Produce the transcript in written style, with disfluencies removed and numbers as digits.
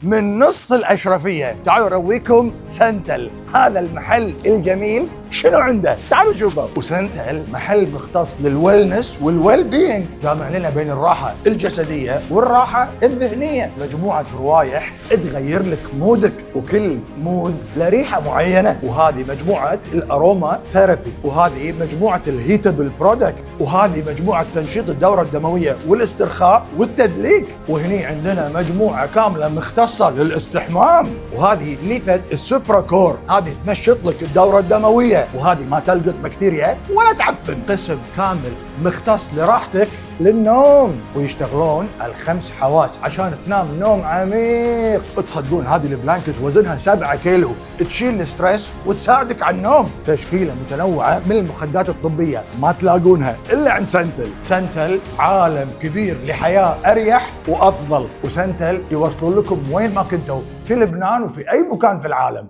من نص الأشرفية. تعالوا أرويكم سنتل، هذا المحل الجميل شنو عنده؟ تعالوا شوفوا. وسنتل محل مختص للويلنس والويل بينج، جامع لنا بين الراحة الجسدية والراحة الذهنية. مجموعة روايح تغير لك مودك، وكل مود له ريحة معينة. وهذه مجموعة الأروما ثيرابي، وهذه مجموعة الهيتابل برودكت، وهذه مجموعة تنشيط الدورة الدموية والاسترخاء والتدليك. وهني عندنا مجموعة كاملة مختصة للاستحمام، وهذه ليفة السوبرا كور، هذه تنشط لك الدورة الدموية، وهذه ما تلقط بكتيريا ولا تعفن. قسم كامل مختص لراحتك للنوم، ويشتغلون الخمس حواس عشان تنام نوم عميق. تصدقون هذه البلانكت وزنها 7 كيلو، تشيل الستريس وتساعدك على النوم. تشكيلة متنوعة من المخدات الطبية ما تلاقونها إلا عند سنتل. سنتل عالم كبير لحياة أريح وأفضل، وسنتل يوصلون لكم وين ما كنتوا في لبنان وفي أي مكان في العالم.